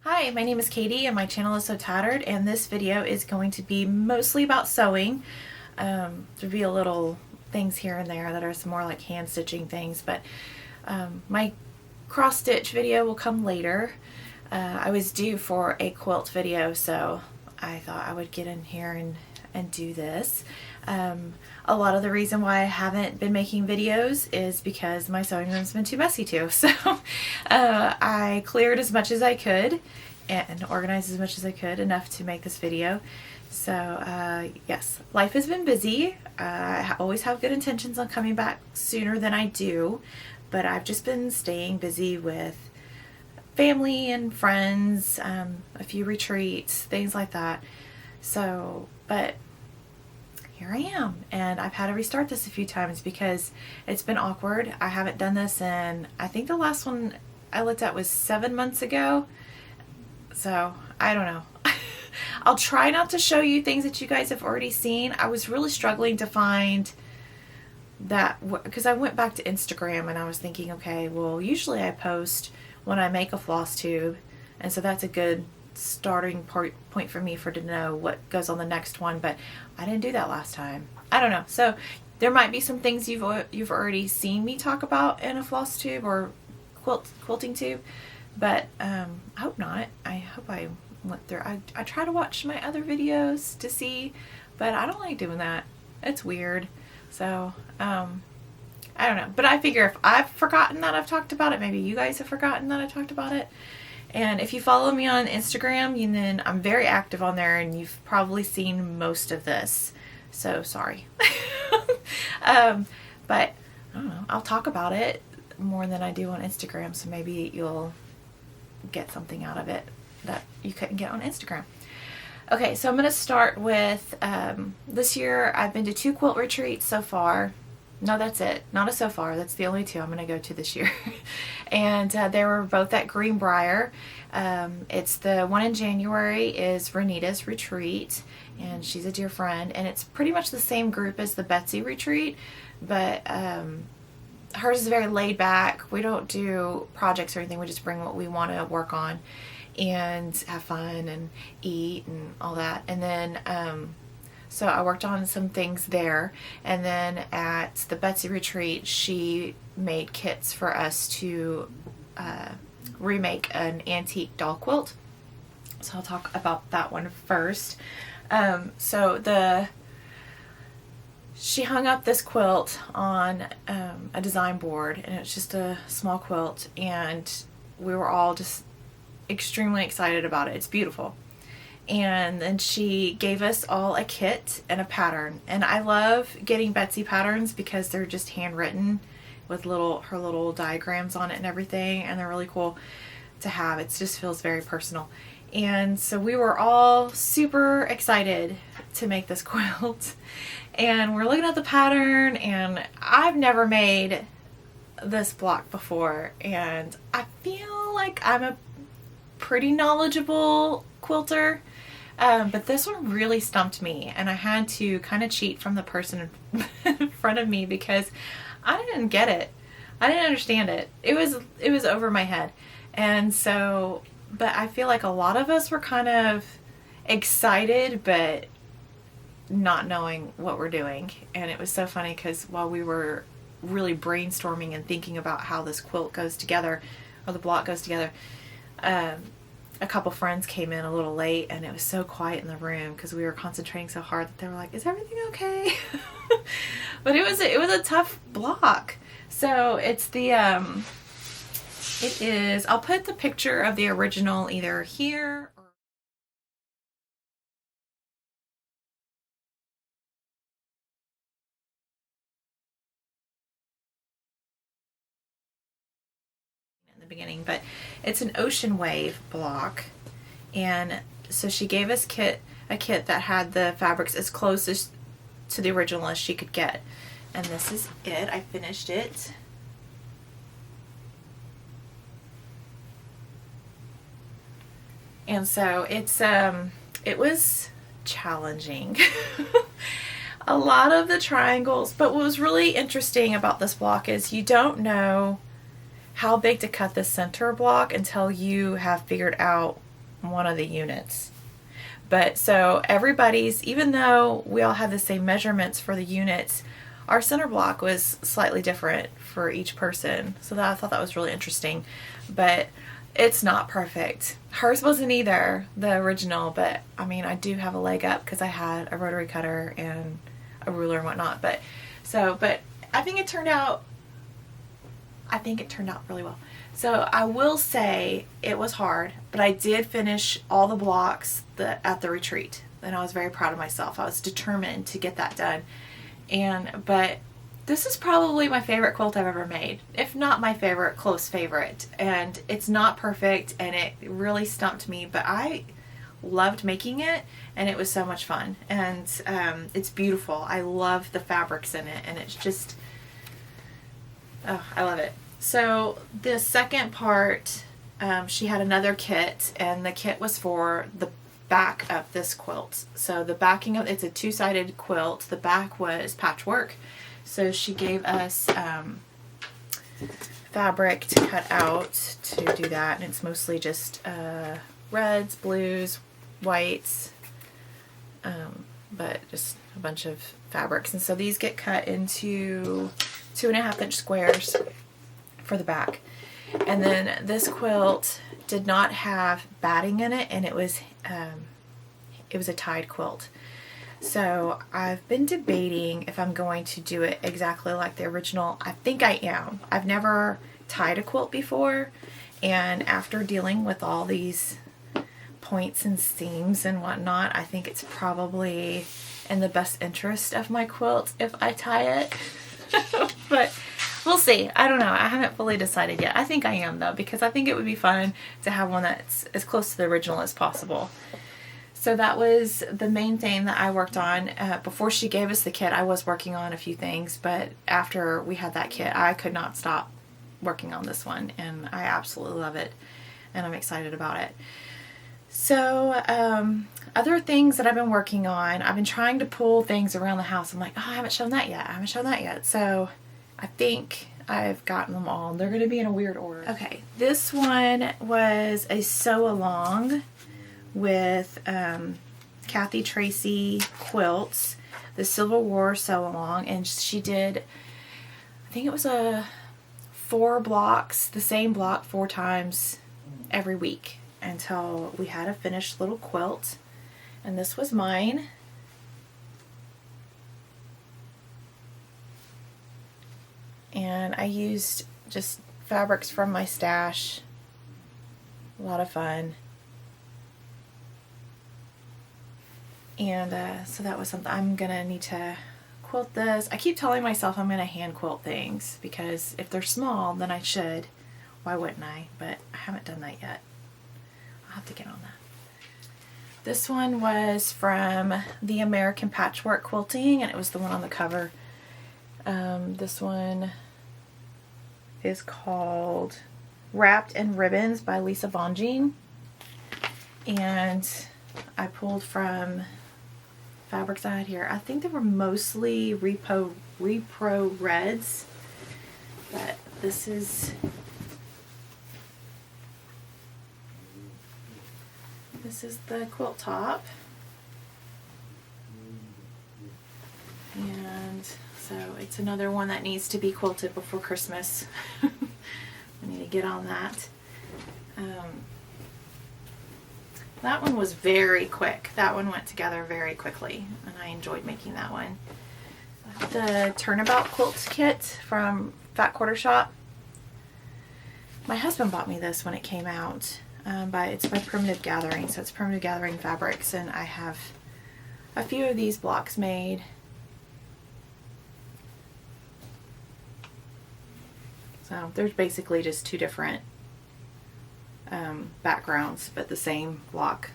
Hi, my name is Katie and my channel is So Tattered, and this video is going to be mostly about sewing. There'll be a little things here and there that are some more like hand stitching things, but my cross stitch video will come later. I was due for a quilt video, so I thought I would get in here and do this. A lot of the reason why I haven't been making videos is because my sewing room's been too messy too. So I cleared as much as I could and organized as much as I could, enough to make this video. So yes, life has been busy. I always have good intentions on coming back sooner than I do, but I've just been staying busy with family and friends, a few retreats, things like that. So, but here I am, and I've had to restart this a few times because it's been awkward. I haven't done this, and I think the last one I looked at was 7 months ago. So I don't know. I'll try not to show you things that you guys have already seen. I was really struggling to find that, because I went back to Instagram and I was thinking, okay, well, usually I post when I make a floss tube, and so that's a good starting point for me to know what goes on the next one, but I didn't do that last time. I don't know. So there might be some things you've already seen me talk about in a floss tube or quilting tube, but I hope not. I hope I went through. I try to watch my other videos to see, but I don't like doing that. It's weird. So I don't know, but I figure if I've forgotten that I've talked about it, maybe you guys have forgotten that I talked about it. And if you follow me on Instagram, then I'm very active on there, and you've probably seen most of this. So sorry. But I don't know, I'll talk about it more than I do on Instagram, so maybe you'll get something out of it that you couldn't get on Instagram. Okay, so I'm going to start with this year I've been to 2 quilt retreats so far. No, that's it. Not a so far. That's the only 2 I'm going to go to this year. And they were both at Greenbrier. It's the one in January is Renita's retreat, and she's a dear friend. And it's pretty much the same group as the Betsy retreat, but hers is very laid back. We don't do projects or anything. We just bring what we want to work on and have fun and eat and all that. And then so I worked on some things there, and then at the Betsy retreat she made kits for us to remake an antique doll quilt. So I'll talk about that one first. She hung up this quilt on a design board, and it's just a small quilt, and we were all just extremely excited about it. It's beautiful. And then she gave us all a kit and a pattern, and I love getting Betsy patterns because they're just handwritten with her little diagrams on it and everything, and they're really cool to have. It just feels very personal. And so we were all super excited to make this quilt, and we're looking at the pattern, and I've never made this block before, and I feel like I'm a pretty knowledgeable quilter, but this one really stumped me, and I had to kind of cheat from the person in front of me because I didn't get it. I didn't understand it. It was over my head. And so, but I feel like a lot of us were kind of excited but not knowing what we're doing. And it was so funny because while we were really brainstorming and thinking about how this quilt goes together, or the block goes together, a couple friends came in a little late, and it was so quiet in the room because we were concentrating so hard that they were like, "Is everything okay?" But it was a tough block. So it's it is. I'll put the picture of the original either here or in the beginning, but it's an ocean wave block. And so she gave us a kit that had the fabrics as close to the original as she could get. And this is it. I finished it. And so it was challenging. A lot of the triangles, but what was really interesting about this block is you don't know how big to cut the center block until you have figured out one of the units. But so everybody's, even though we all had the same measurements for the units, our center block was slightly different for each person. So that, I thought that was really interesting. But it's not perfect. Hers wasn't either, the original, but I mean, I do have a leg up because I had a rotary cutter and a ruler and whatnot. But I think it turned out really well. So I will say it was hard, but I did finish all the blocks at the retreat, and I was very proud of myself. I was determined to get that done. But this is probably my favorite quilt I've ever made, if not my favorite, close favorite. And it's not perfect, and it really stumped me, but I loved making it, and it was so much fun. And it's beautiful. I love the fabrics in it, and it's just, oh, I love it. So the second part, she had another kit, and the kit was for the back of this quilt. So the backing of it's a two-sided quilt. The back was patchwork. So she gave us fabric to cut out to do that, and it's mostly just reds, blues, whites, but just a bunch of fabrics. And so these get cut into 2.5-inch squares for the back. And then this quilt did not have batting in it, and it was a tied quilt. So I've been debating if I'm going to do it exactly like the original. I think I am. I've never tied a quilt before, and after dealing with all these points and seams and whatnot, I think it's probably in the best interest of my quilt if I tie it. But we'll see. I don't know. I haven't fully decided yet. I think I am, though, because I think it would be fun to have one that's as close to the original as possible. So that was the main thing that I worked on. Before she gave us the kit, I was working on a few things, but after we had that kit, I could not stop working on this one, and I absolutely love it, and I'm excited about it. So other things that I've been working on, I've been trying to pull things around the house. I'm like, oh, I haven't shown that yet. So I think I've gotten them all. They're going to be in a weird order. Okay, this one was a sew along with Kathy Tracy Quilts, the Civil War sew along, and she did, I think it was 4 blocks, the same block 4 times every week until we had a finished little quilt. And this was mine. And I used just fabrics from my stash. A lot of fun. And so that was something. I'm gonna need to quilt this. I keep telling myself I'm gonna hand quilt things because if they're small, then I should. Why wouldn't I? But I haven't done that yet. I'll have to get on that. This one was from the American Patchwork Quilting, and it was the one on the cover. This one is called Wrapped in Ribbons by Lisa Vonjean, and I pulled from fabrics I had here. I think they were mostly Repro Reds, but this is the quilt top, and so it's another one that needs to be quilted before Christmas. I need to get on that. That one was very quick. That one went together very quickly, and I enjoyed making that one. The Turnabout Quilt Kit from Fat Quarter Shop. My husband bought me this when it came out. It's by Primitive Gathering, so it's Primitive Gathering fabrics, and I have a few of these blocks made. So there's basically just 2 different backgrounds, but the same block.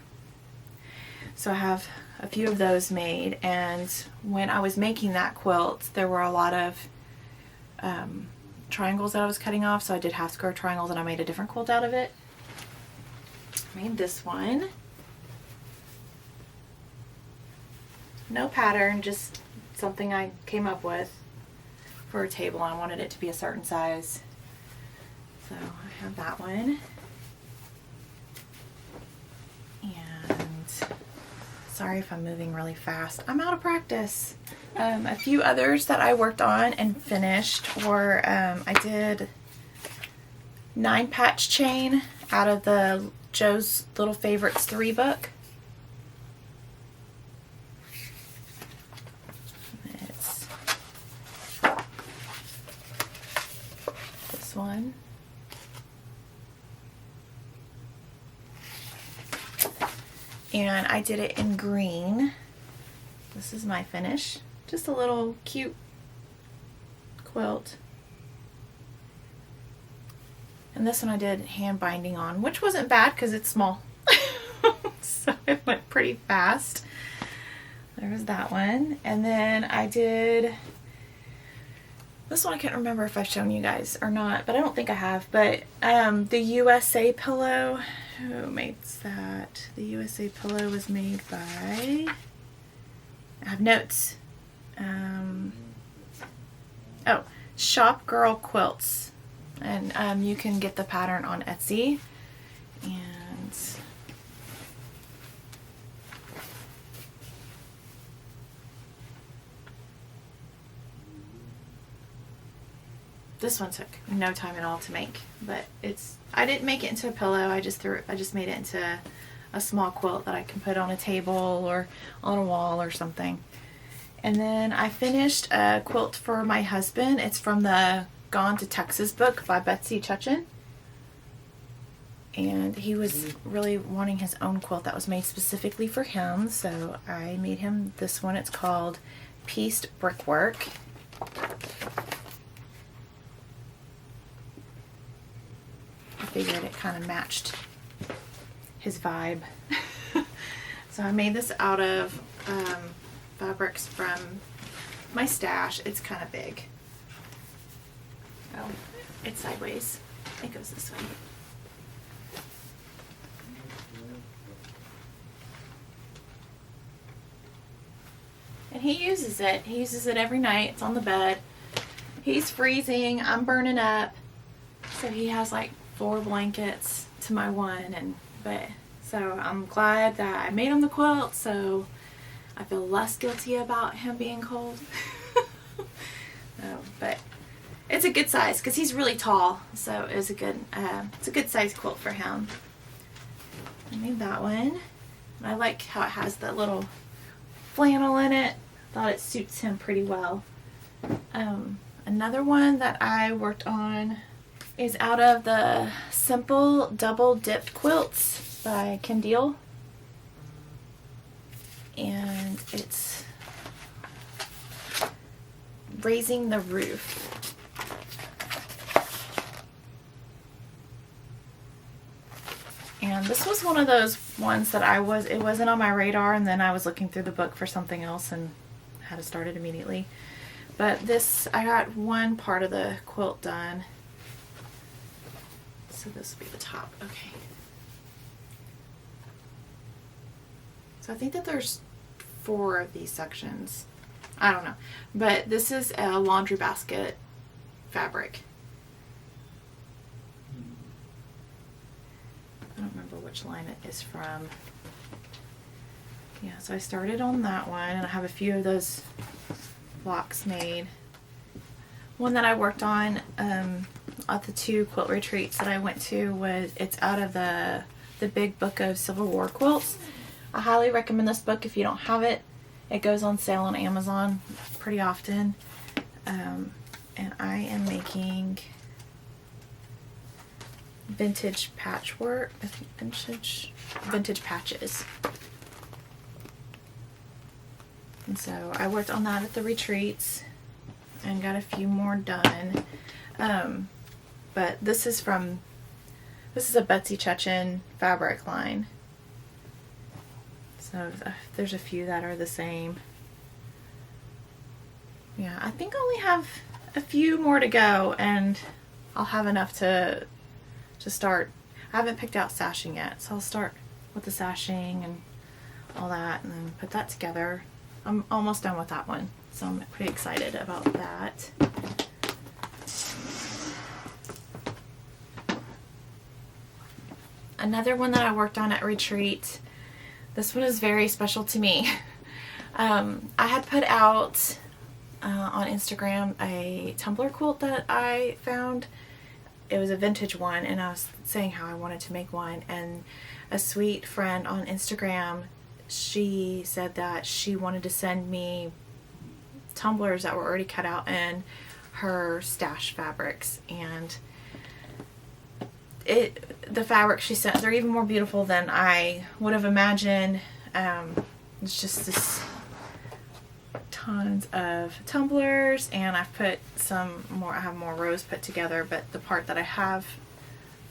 So I have a few of those made, and when I was making that quilt, there were a lot of triangles that I was cutting off, so I did half square triangles, and I made a different quilt out of it. I made this one. No pattern, just something I came up with for a table. I wanted it to be a certain size. So I have that one. Sorry if I'm moving really fast. I'm out of practice. A few others that I worked on and finished were, I did 9-patch chain out of the Joe's Little Favorites 3 book. It's this one. And I did it in green. This is my finish. Just a little cute quilt. And this one I did hand binding on, which wasn't bad because it's small. So it went pretty fast. There was that one. And then I did this one. I can't remember if I've shown you guys or not, but I don't think I have. But the USA pillow. Who makes that? The USA pillow was made by, I have notes. Oh, Shop Girl Quilts. And you can get the pattern on Etsy. And this one took no time at all to make, but I didn't make it into a pillow. I just made it into a small quilt that I can put on a table or on a wall or something. And then I finished a quilt for my husband. It's from the Gone to Texas book by Betsy Chutchin. And he was really wanting his own quilt that was made specifically for him, so I made him this one. It's called Pieced Brickwork. I figured it kind of matched his vibe. So I made this out of fabrics from my stash. It's kind of big. Oh, it's sideways. It goes this way. And he uses it. He uses it every night. It's on the bed. He's freezing. I'm burning up. So he has like 4 blankets to my one. So I'm glad that I made him the quilt, so I feel less guilty about him being cold. But it's a good size because he's really tall, so it's a good size quilt for him. I made that one. I like how it has that little flannel in it. Thought it suits him pretty well. Another one that I worked on is out of the Simple Double Dipped Quilts by Kendall. And it's Raising the Roof. And this was one of those ones that it wasn't on my radar, and then I was looking through the book for something else and had to start it immediately. But this, I got one part of the quilt done. So this will be the top. Okay. So I think that there's 4 of these sections. I don't know. But this is a laundry basket fabric. I don't remember which line it is from. Yeah, so I started on that one, and I have a few of those blocks made. One that I worked on at the 2 quilt retreats that I went to it's out of the big book of Civil War quilts. I highly recommend this book if you don't have it. It goes on sale on Amazon pretty often. And I am making vintage patchwork. I think vintage patches. And so I worked on that at the retreats and got a few more done. But this is a Betsy Chutchin fabric line. So there's a few that are the same. Yeah, I think I only have a few more to go, and I'll have enough to start. I haven't picked out sashing yet, so I'll start with the sashing and all that, and then put that together. I'm almost done with that one, so I'm pretty excited about that. Another one that I worked on at retreat, This one is very special to me. I had put out on Instagram a tumbler quilt that I found. It was a vintage one, and I was saying how I wanted to make one, and a sweet friend on Instagram, she said that she wanted to send me tumblers that were already cut out in her stash fabrics, and the fabric she sent, they're even more beautiful than I would have imagined. It's just this tons of tumblers, and I've put some more, I have more rows put together, but the part that I have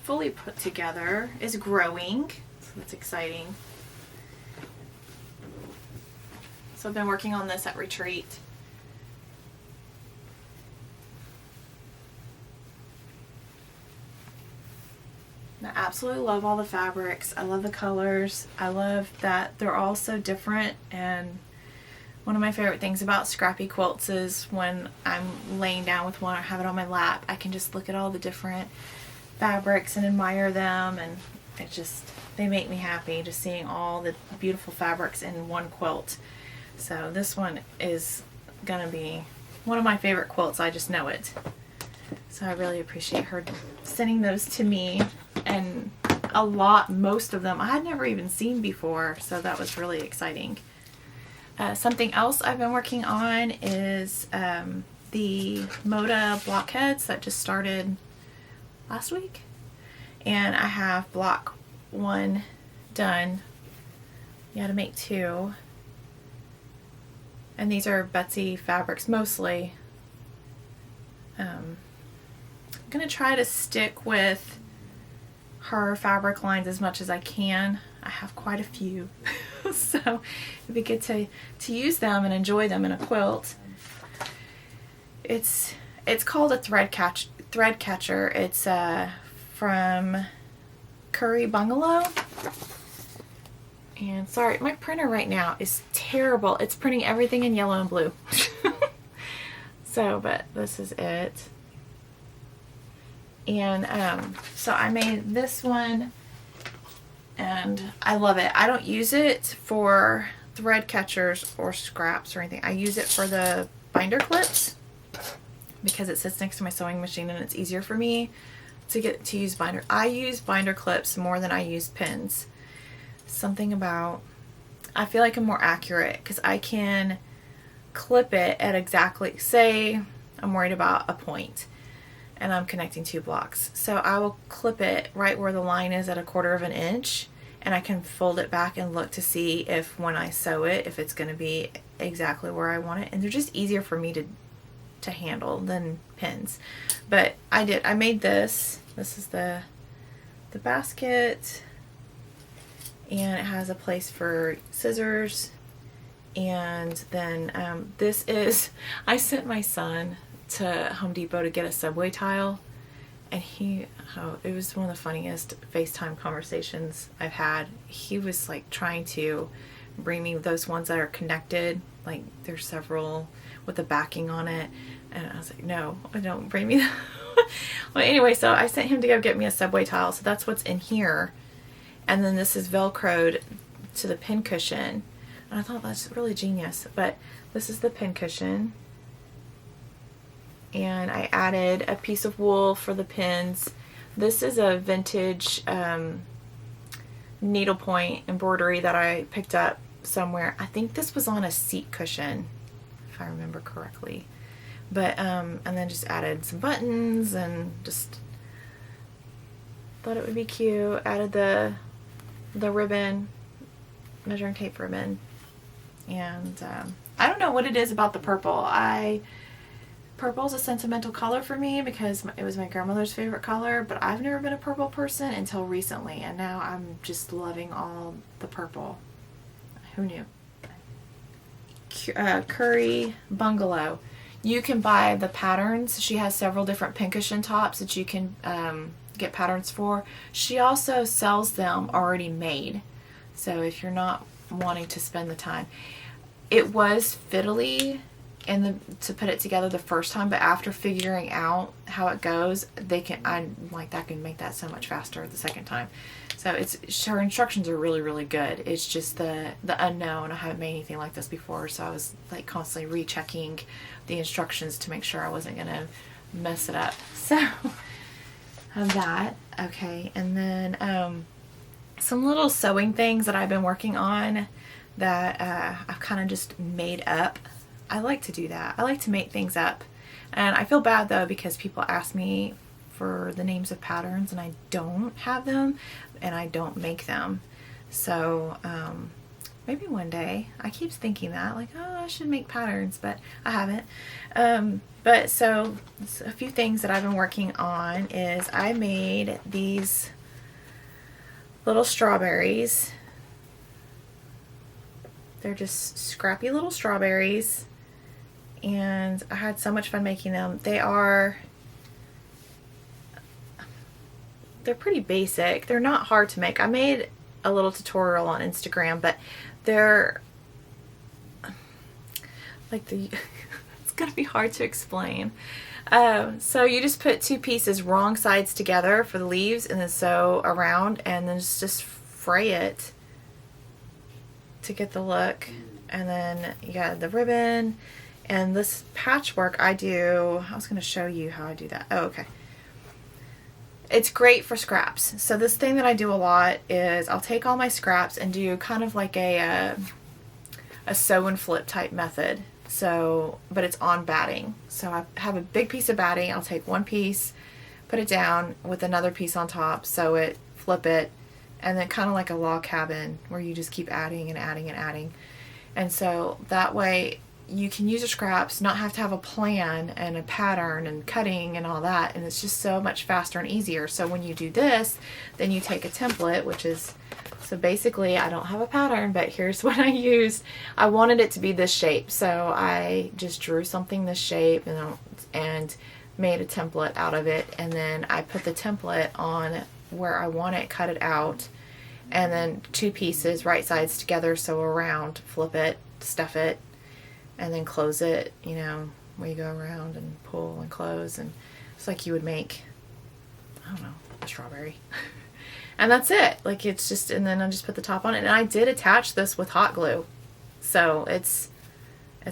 fully put together is growing, so that's exciting. So I've been working on this at retreat. I absolutely love all the fabrics. I love the colors. I love that they're all so different, and one of my favorite things about scrappy quilts is when I'm laying down with one or have it on my lap, I can just look at all the different fabrics and admire them, and it just, they make me happy just seeing all the beautiful fabrics in one quilt. So this one is gonna be one of my favorite quilts, I just know it. So I really appreciate her sending those to me, and most of them I had never even seen before, so that was really exciting. Something else I've been working on is the Moda blockheads that just started last week, and I have block 1 done. You had to make 2, and these are Betsy fabrics mostly. I'm gonna try to stick with her fabric lines as much as I can. I have quite a few, so it'd be good to use them and enjoy them in a quilt. It's called a thread catcher. It's from Curry Bungalow. And sorry, my printer right now is terrible. It's printing everything in yellow and blue. So, but this is it. And so I made this one, and I love it. I don't use it for thread catchers or scraps or anything. I use it for the binder clips because it sits next to my sewing machine, and it's easier for me to use binder. I use binder clips more than I use pins. Something about, I feel like I'm more accurate because I can clip it at exactly, say I'm worried about a point and I'm connecting 2 blocks. So I will clip it right where the line is at 1/4 of an inch, and I can fold it back and look to see if when I sew it, if it's going to be exactly where I want it. And they're just easier for me to handle than pins. But I made this. This is the basket, and it has a place for scissors. And then this is, I sent my son to Home Depot to get a subway tile, and it was one of the funniest FaceTime conversations I've had. He was like trying to bring me those ones that are connected, like there's several with the backing on it, and I was like, no, don't bring me that. Well, anyway, so I sent him to go get me a subway tile, so that's what's in here. And then this is velcroed to the pin cushion, and I thought that's really genius. But this is the pin cushion, and I added a piece of wool for the pins. This is a vintage needlepoint embroidery that I picked up somewhere. I think this was on a seat cushion, if I remember correctly. But and then just added some buttons, and just thought it would be cute. Added the ribbon, measuring tape ribbon, and I don't know what it is about the purple. Purple is a sentimental color for me because it was my grandmother's favorite color, but I've never been a purple person until recently, and now I'm just loving all the purple. Who knew? Curry Bungalow. You can buy the patterns. She has several different pincushion tops that you can get patterns for. She also sells them already made, so if you're not wanting to spend the time. It was fiddly to put it together the first time, but after figuring out how it goes, I can make that so much faster the second time. So her instructions are really, really good. It's just the unknown. I haven't made anything like this before, so I was like constantly rechecking the instructions to make sure I wasn't gonna mess it up. So have that. Okay, and then some little sewing things that I've been working on that I've kind of just made up. I like to do that. I like to make things up. And I feel bad though because people ask me for the names of patterns and I don't have them and I don't make them. So maybe one day. I keep thinking that, like, oh, I should make patterns, but I haven't. But so a few things that I've been working on is I made these little strawberries. They're just scrappy little strawberries, and I had so much fun making them. They're pretty basic. They're not hard to make. I made a little tutorial on Instagram, but they're like it's gonna be hard to explain. So you just put two pieces wrong sides together for the leaves and then sew around and then just fray it to get the look. And then you got the ribbon and this patchwork I was going to show you how I do that. Oh, okay. It's great for scraps. So this thing that I do a lot is I'll take all my scraps and do kind of like a sew and flip type method. So, but it's on batting. So I have a big piece of batting. I'll take one piece, put it down with another piece on top, sew it, flip it, and then kind of like a log cabin where you just keep adding and adding and adding. And so that way you can use your scraps, not have to have a plan and a pattern and cutting and all that, and it's just so much faster and easier. So when you do this, then you take a template, which is, so basically I don't have a pattern, but here's what I used. I wanted it to be this shape, so I just drew something this shape and made a template out of it, and then I put the template on where I want it, cut it out, and then two pieces right sides together, sew around, flip it, stuff it, and then close it, you know, where you go around and pull and close, and it's like you would make, I don't know, a strawberry. And that's it. Like, it's just, and then I just put the top on it. And I did attach this with hot glue. So it's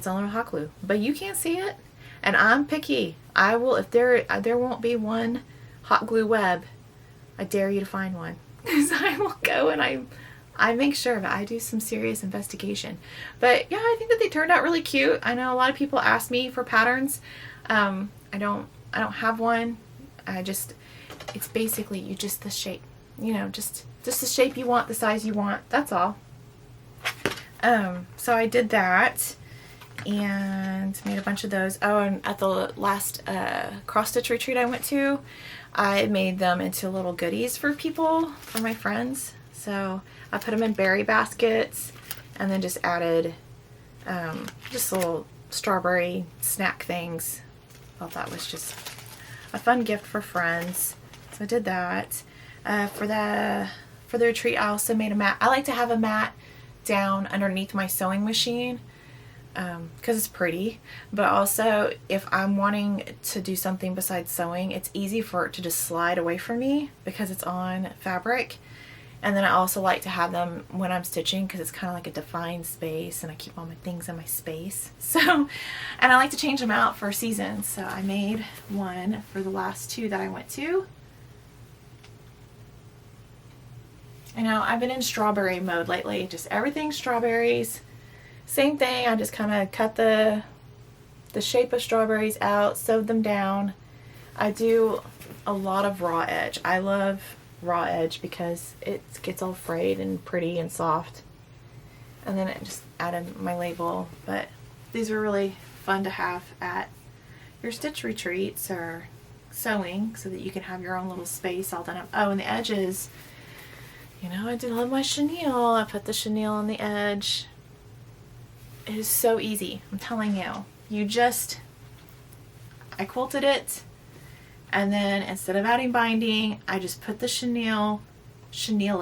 on with hot glue. But you can't see it. And I'm picky. I will, if there won't be one hot glue web, I dare you to find one. Because I will go and I make sure that I do some serious investigation. But yeah, I think that they turned out really cute. I know a lot of people ask me for patterns. I don't have one. It's basically the shape. You know, just the shape you want, the size you want. That's all. So I did that and made a bunch of those. Oh, and at the last cross stitch retreat I went to, I made them into little goodies for people, for my friends. So I put them in berry baskets and then just added just little strawberry snack things. Thought that was just a fun gift for friends. So I did that. For the retreat, I also made a mat. I like to have a mat down underneath my sewing machine because it's pretty, but also if I'm wanting to do something besides sewing, it's easy for it to just slide away from me because it's on fabric. And then I also like to have them when I'm stitching because it's kind of like a defined space and I keep all my things in my space. So, and I like to change them out for seasons. So I made one for the last two that I went to. I know I've been in strawberry mode lately, just everything strawberries. Same thing, I just kind of cut the shape of strawberries out, sewed them down. I do a lot of raw edge. I love raw edge because it gets all frayed and pretty and soft. And then I just added my label, but these were really fun to have at your stitch retreats or sewing so that you can have your own little space all done up. Oh, and the edges. You know, I did love my chenille. I put the chenille on the edge. It is so easy. I'm telling you. I quilted it, and then instead of adding binding, I just put the chenille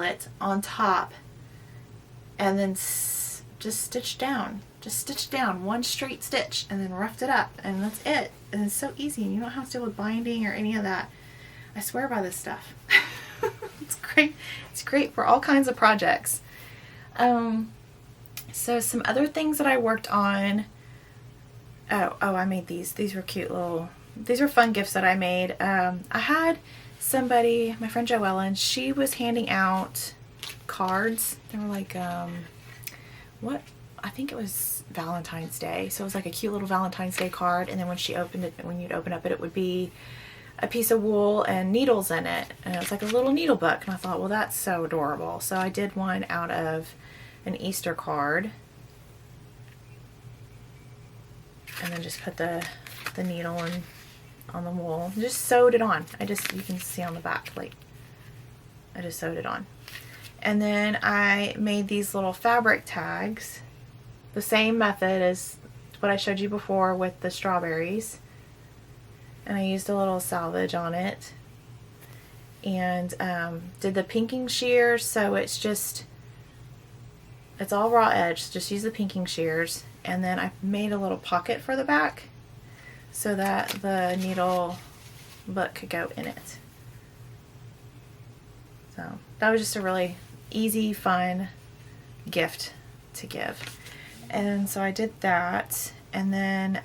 it on top, and then just stitched down. Just stitched down one straight stitch, and then roughed it up, and that's it. And it's so easy. You don't have to deal with binding or any of that. I swear by this stuff. It's great. It's great for all kinds of projects. So some other things that I worked on. Oh, I made these. These were cute little, these were fun gifts that I made. I had somebody, my friend Joellen, she was handing out cards. They were like, what? I think it was Valentine's Day. So it was like a cute little Valentine's Day card. And then when she opened it, when you'd open up it, it would be a piece of wool and needles in it. And it was like a little needle book. And I thought, well, that's so adorable. So I did one out of an Easter card. And then just put the needle on the wool. Just sewed it on. You can see on the back, like, I just sewed it on. And then I made these little fabric tags. The same method as what I showed you before with the strawberries. And I used a little salvage on it. And did the pinking shears, so it's all raw edge. Just use the pinking shears. And then I made a little pocket for the back so that the needle book could go in it. So that was just a really easy, fun gift to give. And so I did that. And then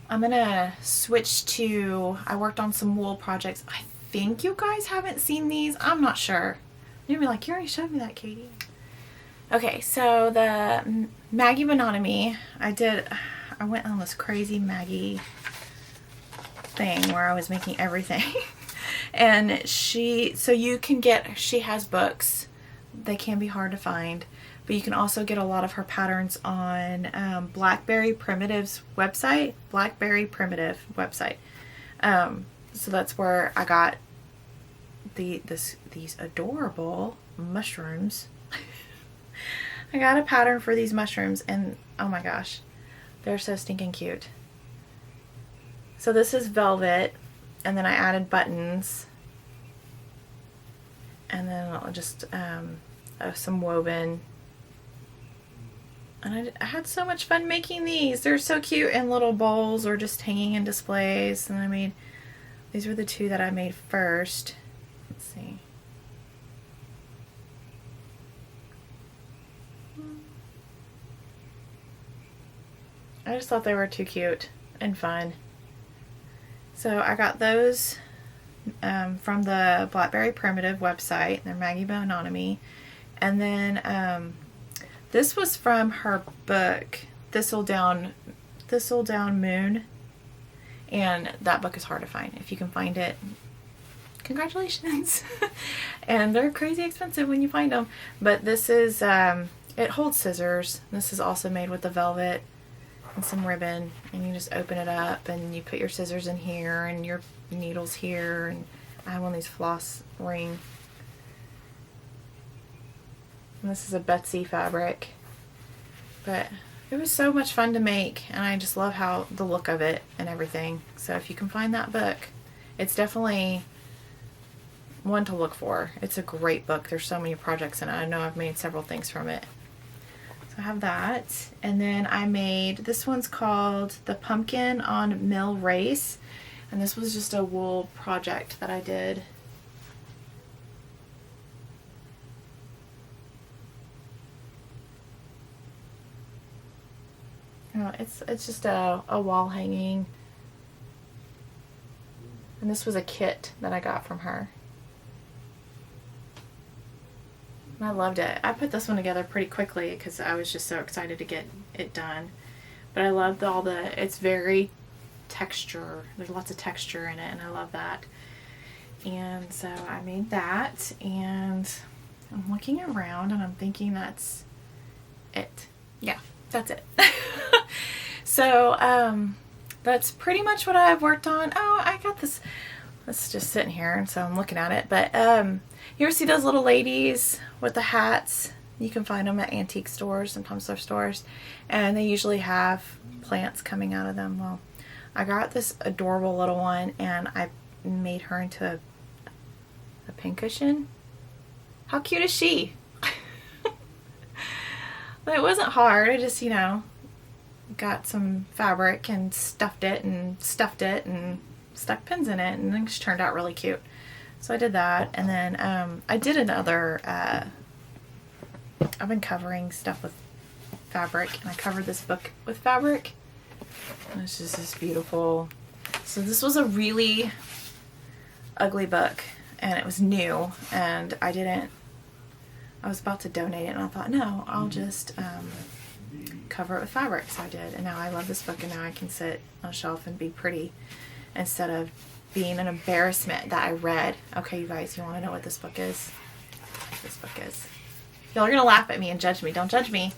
I'm gonna switch to, I worked on some wool projects. I think you guys haven't seen these. I'm not sure. You'll be like, you already showed me that, Katie. Okay, so the Maggie Monotomy, I went on this crazy Maggie thing where I was making everything. And she has books. They can be hard to find, but you can also get a lot of her patterns on Blackberry Primitive's website. Blackberry Primitive website. So that's where I got these adorable mushrooms. I got a pattern for these mushrooms, and oh my gosh, they're so stinking cute. So this is velvet, and then I added buttons, and then I'll just some woven. And I had so much fun making these. They're so cute in little bowls or just hanging in displays. And these were the two that I made first. Let's see. I just thought they were too cute and fun. So I got those from the Blackberry Primitive website. They're Maggie Monotomy. And then this was from her book, Thistle Down Moon. And that book is hard to find. If you can find it, congratulations. And they're crazy expensive when you find them. But this is, it holds scissors. This is also made with the velvet and some ribbon, and you just open it up and you put your scissors in here and your needles here, and I have one of these floss ring. And this is a Betsy fabric, but it was so much fun to make, and I just love how the look of it and everything. So if you can find that book, it's definitely one to look for. It's a great book. There's so many projects in it. I know I've made several things from it. I have that, and then I made, this one's called the Pumpkin on Mill Race, and this was just a wool project that I did. Oh, it's just a wall hanging, and this was a kit that I got from her. I loved it. I put this one together pretty quickly because I was just so excited to get it done. But I loved it's very texture. There's lots of texture in it, and I love that. And so I made that, and I'm looking around and I'm thinking that's it. Yeah, that's it. So that's pretty much what I've worked on. Oh, I got this. It's just sitting here, and so I'm looking at it. But you ever see those little ladies with the hats? You can find them at antique stores, sometimes thrift stores, and they usually have plants coming out of them. Well, I got this adorable little one, and I made her into a pincushion. How cute is she? But it wasn't hard. I just, got some fabric and stuffed it and stuck pins in it, and then it just turned out really cute. So I did that, and then I did another, I've been covering stuff with fabric, and I covered this book with fabric. And it's just this beautiful. So this was a really ugly book, and it was new, and I was about to donate it, and I thought, no, I'll just cover it with fabric. So I did, and now I love this book, and now I can sit on a shelf and be pretty instead of being an embarrassment that I read. Okay, you guys, you want to know what this book is? This book is. Y'all are going to laugh at me and judge me. Don't judge me.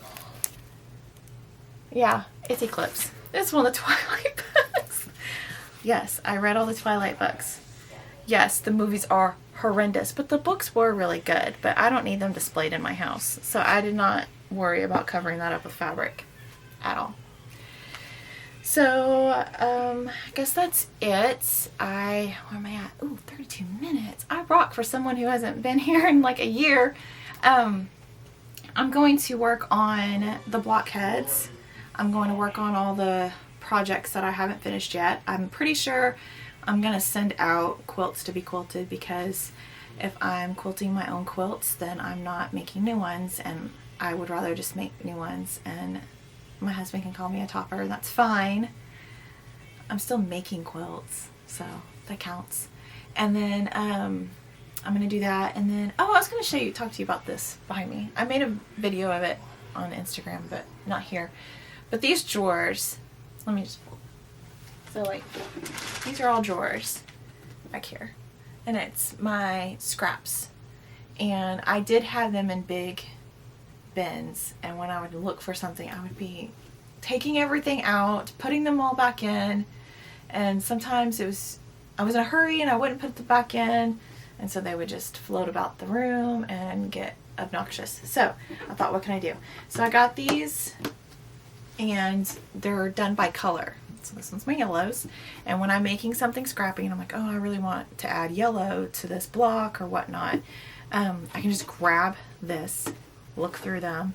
Yeah, it's Eclipse. It's one of the Twilight books. Yes, I read all the Twilight books. Yes, the movies are horrendous, but the books were really good, but I don't need them displayed in my house. So I did not worry about covering that up with fabric at all. So, I guess that's it. Where am I at? Ooh, 32 minutes. I rock for someone who hasn't been here in like a year. I'm going to work on the blockheads. I'm going to work on all the projects that I haven't finished yet. I'm pretty sure I'm going to send out quilts to be quilted, because if I'm quilting my own quilts, then I'm not making new ones, and I would rather just make new ones, and my husband can call me a topper. That's fine. I'm still making quilts, so that counts. And then I'm going to do that, and then, oh, I was going to talk to you about this behind me. I made a video of it on Instagram, but not here. But these drawers, let me just, so like, these are all drawers back here, and it's my scraps, and I did have them in big bins, and when I would look for something, I would be taking everything out, putting them all back in, and sometimes I was in a hurry and I wouldn't put them back in, and so they would just float about the room and get obnoxious. So I thought, what can I do? So I got these, and they're done by color. So this one's my yellows, and when I'm making something scrappy and I'm like, oh, I really want to add yellow to this block or whatnot, I can just grab this, look through them,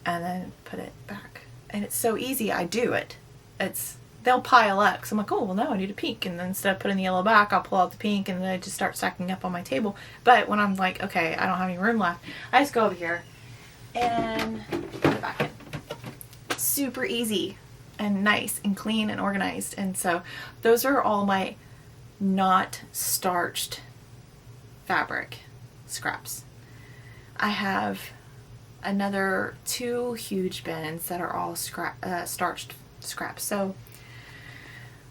and then put it back. And it's so easy. I do it. They'll pile up, because I'm like, oh, well, no, I need a pink, and then instead of putting the yellow back, I'll pull out the pink, and then I just start stacking up on my table. But when I'm like, okay, I don't have any room left, I just go over here and put it back in. Super easy and nice and clean and organized. And so those are all my not starched fabric scraps. I have another 2 huge bins that are all starched scraps. So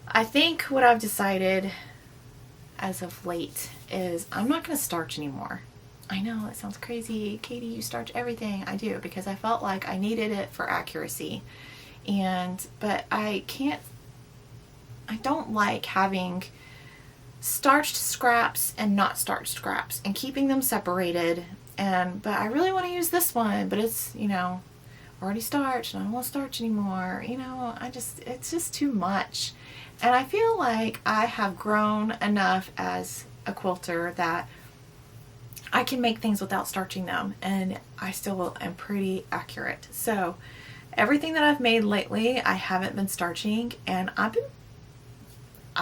I think what I've decided as of late is I'm not going to starch anymore. I know it sounds crazy. Katie, you starch everything. I do, because I felt like I needed it for accuracy. But I don't like having starched scraps and not starched scraps and keeping them separated. But I really want to use this one, but it's, already starched and I don't want to starch anymore. It's just too much. And I feel like I have grown enough as a quilter that I can make things without starching them, and I still am pretty accurate. So everything that I've made lately, I haven't been starching, and I've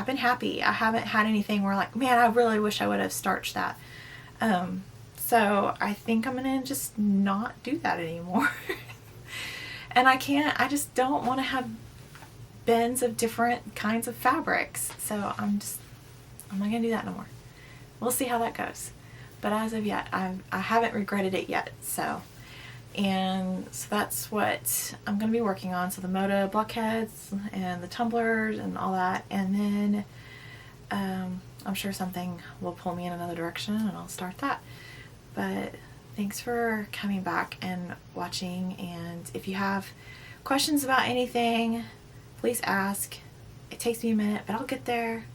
been happy. I haven't had anything where like, man, I really wish I would have starched that. So I think I'm gonna just not do that anymore. And I just don't want to have bins of different kinds of fabrics. So I'm not gonna do that no more. We'll see how that goes. But as of yet, I haven't regretted it yet. So that's what I'm going to be working on. So the Moda blockheads and the tumblers and all that. And then I'm sure something will pull me in another direction, and I'll start that. But thanks for coming back and watching. And if you have questions about anything, please ask. It takes me a minute, but I'll get there.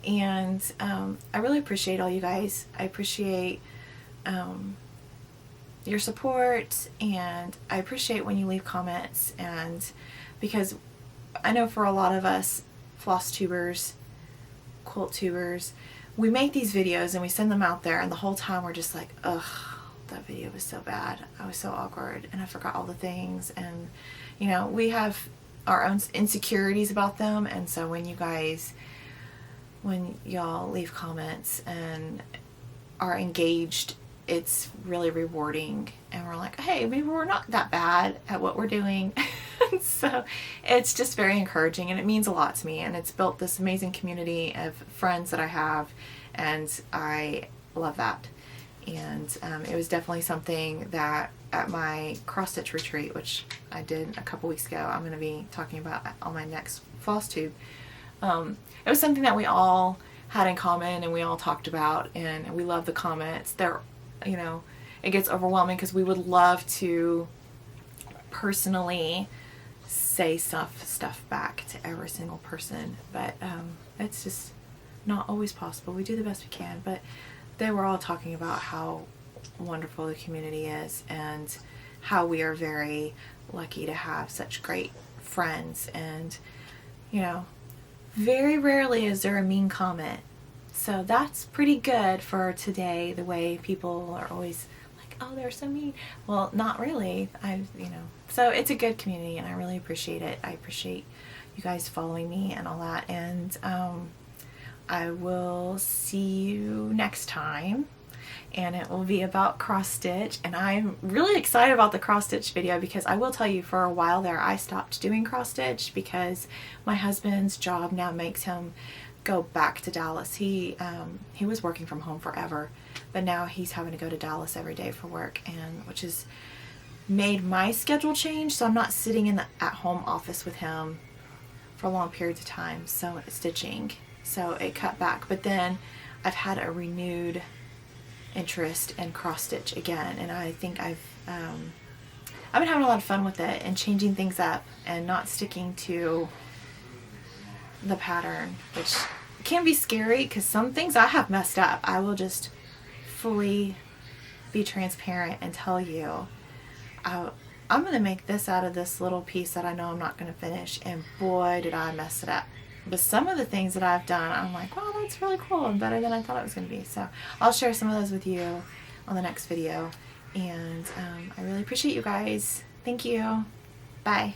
And I really appreciate all you guys. I appreciate your support, and I appreciate when you leave comments, and because I know for a lot of us floss tubers, quilt tubers, we make these videos and we send them out there, and the whole time we're just like, ugh, that video was so bad, I was so awkward, and I forgot all the things, and we have our own insecurities about them. And so when y'all leave comments and are engaged, it's really rewarding, and we're like, hey, maybe we're not that bad at what we're doing. So it's just very encouraging, and it means a lot to me, and it's built this amazing community of friends that I have, and I love that. And it was definitely something that at my cross stitch retreat, which I did a couple weeks ago, I'm going to be talking about on my next floss tube. It was something that we all had in common, and we all talked about, and we love the comments. They're, you know, it gets overwhelming because we would love to personally say stuff back to every single person, but it's just not always possible. We do the best we can, but they were all talking about how wonderful the community is and how we are very lucky to have such great friends, and you know, very rarely is there a mean comment. So that's pretty good for today, the way people are always like, oh, they're so mean. Well, not really. So it's a good community, and I really appreciate it. I appreciate you guys following me and all that, and I will see you next time, and it will be about cross stitch. And I'm really excited about the cross stitch video, because I will tell you, for a while there I stopped doing cross stitch because my husband's job now makes him go back to Dallas. He was working from home forever, but now he's having to go to Dallas every day for work, and which has made my schedule change, so I'm not sitting in the at-home office with him for long periods of time, so stitching. So it cut back, but then I've had a renewed interest in cross stitch again, and I think I've been having a lot of fun with it and changing things up and not sticking to the pattern, which can be scary because some things I have messed up. I will just fully be transparent and tell you, I'm going to make this out of this little piece that I know I'm not going to finish, and boy did I mess it up. But some of the things that I've done, I'm like, wow, that's really cool and better than I thought it was going to be. So I'll share some of those with you on the next video. And I really appreciate you guys. Thank you. Bye.